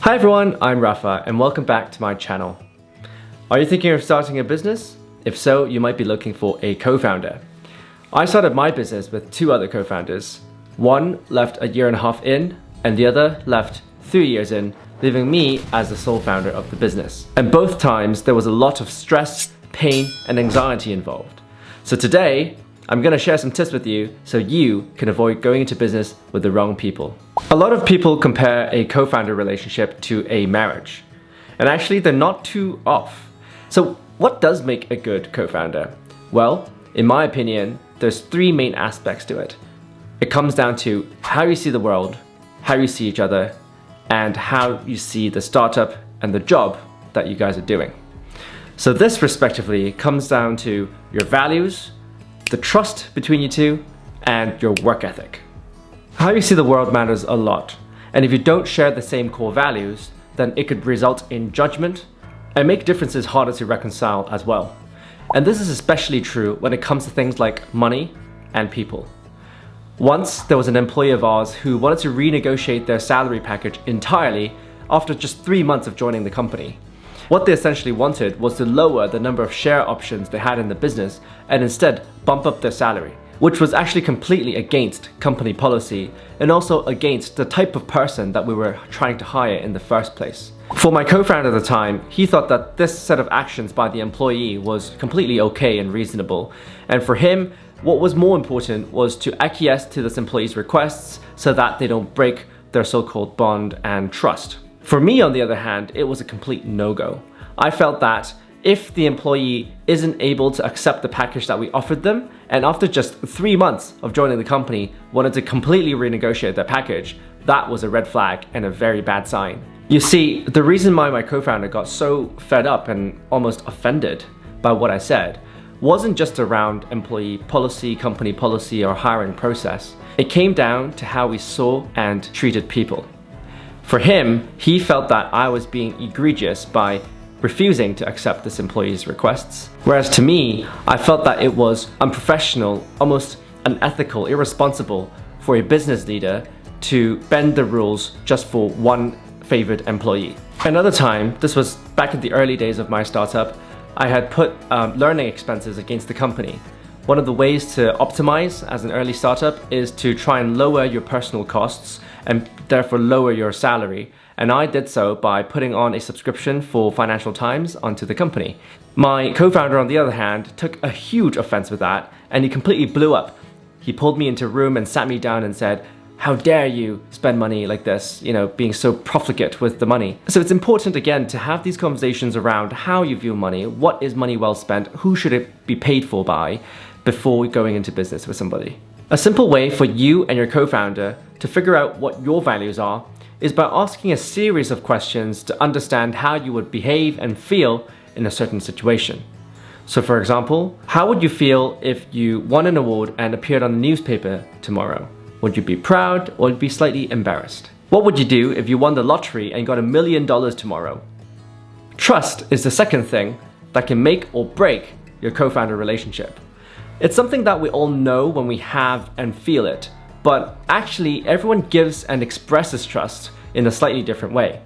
Hi everyone, I'm Rafa and welcome back to my channel. Are you thinking of starting a business? If so, you might be looking for a co-founder. I started my business with two other co-founders. One left a year and a half in and the other left 3 years in, leaving me as the sole founder of the business. And both times there was a lot of stress, pain and anxiety involved. So today, I'm going to share some tips with you so you can avoid going into business with the wrong people. A lot of people compare a co-founder relationship to a marriage, and actually they're not too off. So what does make a good co-founder? Well, in my opinion, there's three main aspects to it. It comes down to how you see the world, how you see each other, and how you see the startup and the job that you guys are doing. So this respectively comes down to your values, the trust between you two, and your work ethic. How you see the world matters a lot, and if you don't share the same core values, then it could result in judgment and make differences harder to reconcile as well. And this is especially true when it comes to things like money and people. Once there was an employee of ours who wanted to renegotiate their salary package entirely after just 3 months of joining the company. What they essentially wanted was to lower the number of share options they had in the business and instead bump up their salary, which was actually completely against company policy and also against the type of person that we were trying to hire in the first place. For my co-founder at the time, he thought that this set of actions by the employee was completely okay and reasonable. And for him, what was more important was to acquiesce to this employee's requests so that they don't break their so-called bond and trust. For me, on the other hand, it was a complete no-go. I felt that if the employee isn't able to accept the package that we offered them, and after just 3 months of joining the company wanted to completely renegotiate their package, that was a red flag and a very bad sign. You see, the reason why my co-founder got so fed up and almost offended by what I said wasn't just around employee policy, company policy, or hiring process. It came down to how we saw and treated people. For him, he felt that I was being egregious by refusing to accept this employee's requests. Whereas to me, I felt that it was unprofessional, almost unethical, irresponsible for a business leader to bend the rules just for one favored employee. Another time, this was back in the early days of my startup, I had put learning expenses against the company. One of the ways to optimize as an early startup is to try and lower your personal costs and therefore lower your salary. And I did so by putting on a subscription for Financial Times onto the company. My co-founder, on the other hand, took a huge offense with that and he completely blew up. He pulled me into a room and sat me down and said, "How dare you spend money like this, being so profligate with the money." So it's important again to have these conversations around how you view money, what is money well spent, who should it be paid for by, before going into business with somebody. A simple way for you and your co-founder to figure out what your values are is by asking a series of questions to understand how you would behave and feel in a certain situation. So for example, how would you feel if you won an award and appeared on the newspaper tomorrow? Would you be proud or be slightly embarrassed? What would you do if you won the lottery and got $1 million tomorrow? Trust is the second thing that can make or break your co-founder relationship. It's something that we all know when we have and feel it, but actually everyone gives and expresses trust in a slightly different way.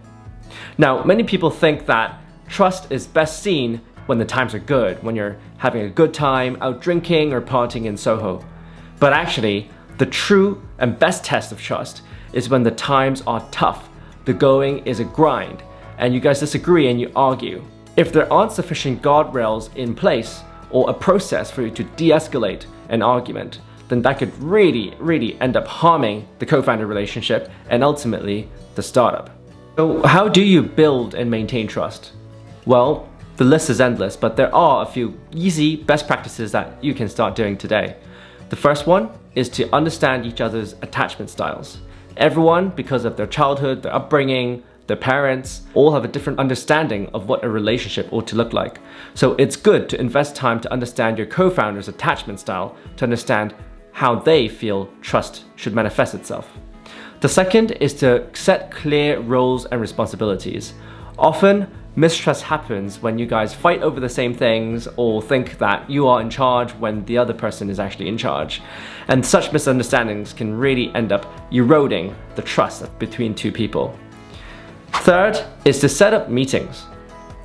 Now, many people think that trust is best seen when the times are good, when you're having a good time out drinking or partying in Soho. But actually, the true and best test of trust is when the times are tough, the going is a grind, and you guys disagree and you argue. If there aren't sufficient guardrails in place or a process for you to de-escalate an argument, then that could really end up harming the co-founder relationship and ultimately the startup. So how do you build and maintain trust? Well, the list is endless, but there are a few easy best practices that you can start doing today. The first one is to understand each other's attachment styles. Everyone, because of their childhood, their upbringing, their parents, all have a different understanding of what a relationship ought to look like. So it's good to invest time to understand your co-founder's attachment style to understand how they feel trust should manifest itself. The second is to set clear roles and responsibilities. Often, mistrust happens when you guys fight over the same things or think that you are in charge when the other person is actually in charge. And such misunderstandings can really end up eroding the trust between two people. Third is to set up meetings.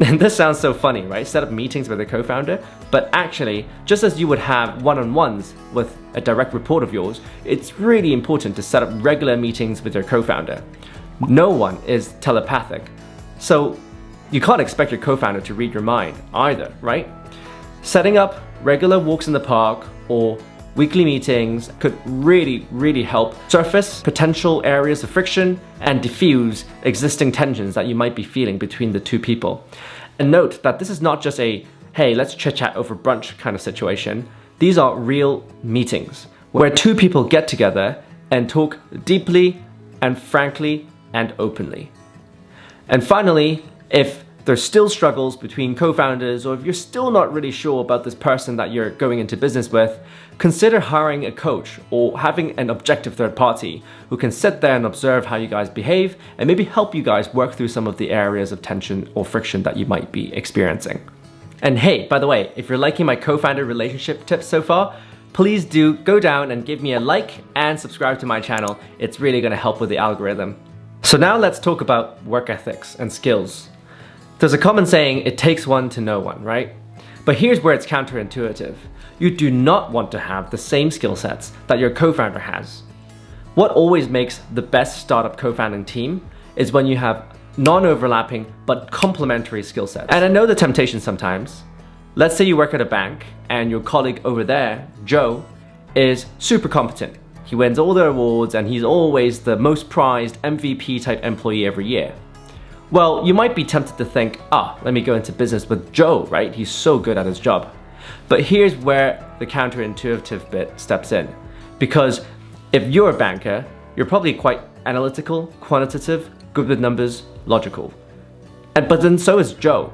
And this sounds so funny, right? Set up meetings with a co-founder, but actually, just as you would have one-on-ones with a direct report of yours, it's really important to set up regular meetings with your co-founder. No one is telepathic, so you can't expect your co-founder to read your mind either, right? Setting up regular walks in the park or weekly meetings could really help surface potential areas of friction and diffuse existing tensions that you might be feeling between the two people. And note that this is not just a, hey, let's chit-chat over brunch kind of situation. These are real meetings where two people get together and talk deeply and frankly and openly. And finally, if there's still struggles between co-founders, or if you're still not really sure about this person that you're going into business with, consider hiring a coach or having an objective third party who can sit there and observe how you guys behave and maybe help you guys work through some of the areas of tension or friction that you might be experiencing. And hey, by the way, if you're liking my co-founder relationship tips so far, please do go down and give me a like and subscribe to my channel. It's really going to help with the algorithm. So now let's talk about work ethics and skills. There's a common saying, it takes one to know one, right? But here's where it's counterintuitive. You do not want to have the same skill sets that your co-founder has. What always makes the best startup co-founding team is when you have non-overlapping but complementary skill sets. And I know the temptation sometimes. Let's say you work at a bank and your colleague over there, Joe, is super competent. He wins all the awards and he's always the most prized MVP type employee every year. Well, you might be tempted to think, let me go into business with Joe, right? He's so good at his job. But here's where the counterintuitive bit steps in. Because if you're a banker, you're probably quite analytical, quantitative, good with numbers, logical. But then so is Joe.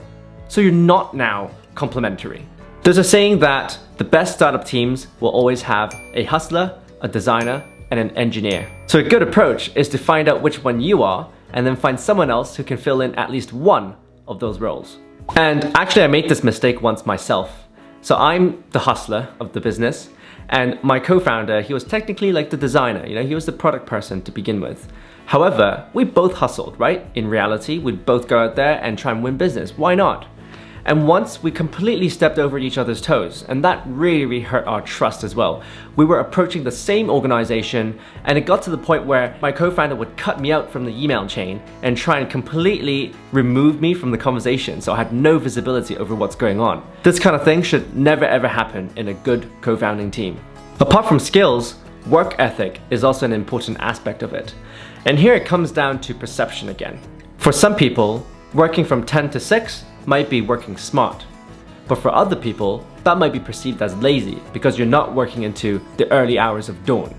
So you're not now complementary. There's a saying that the best startup teams will always have a hustler, a designer, and an engineer. So a good approach is to find out which one you are and then find someone else who can fill in at least one of those roles. And actually I made this mistake once myself. So I'm the hustler of the business and my co-founder, he was technically like the designer, he was the product person to begin with. However, we both hustled, right? In reality, we'd both go out there and try and win business. Why not? And once we completely stepped over each other's toes, and that really hurt our trust as well. We were approaching the same organization, and it got to the point where my co-founder would cut me out from the email chain and try and completely remove me from the conversation, so I had no visibility over what's going on. This kind of thing should never ever happen in a good co-founding team. Apart from skills, work ethic is also an important aspect of it. And here it comes down to perception again. For some people, working from 10 to 6 might be working smart. But for other people, that might be perceived as lazy because you're not working into the early hours of dawn.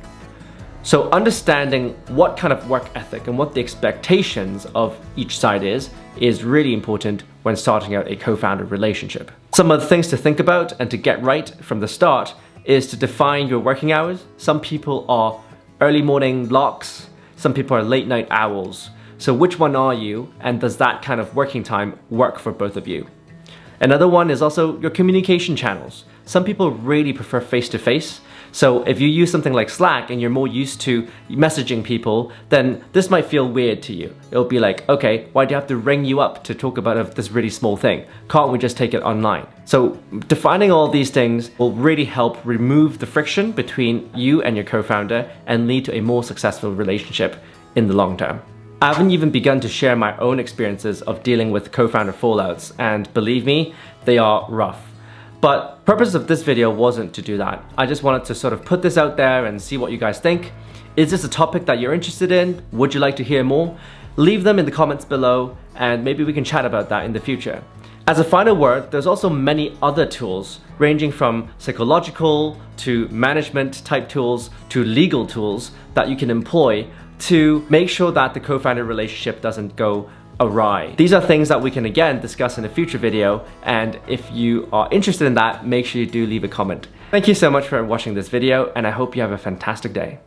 So understanding what kind of work ethic and what the expectations of each side is really important when starting out a co-founder relationship. Some of the things to think about and to get right from the start is to define your working hours. Some people are early morning larks, some people are late night owls. So which one are you, and does that kind of working time work for both of you? Another one is also your communication channels. Some people really prefer face-to-face. So if you use something like Slack and you're more used to messaging people, then this might feel weird to you. It'll be like, okay, why do you have to ring you up to talk about this really small thing? Can't we just take it online? So defining all these things will really help remove the friction between you and your co-founder and lead to a more successful relationship in the long term. I haven't even begun to share my own experiences of dealing with co-founder fallouts, and believe me, they are rough. But the purpose of this video wasn't to do that. I just wanted to sort of put this out there and see what you guys think. Is this a topic that you're interested in? Would you like to hear more? Leave them in the comments below and maybe we can chat about that in the future. As a final word, there's also many other tools ranging from psychological to management type tools to legal tools that you can employ to make sure that the co-founder relationship doesn't go awry. These are things that we can again discuss in a future video, and if you are interested in that, make sure you do leave a comment. Thank you so much for watching this video, and I hope you have a fantastic day.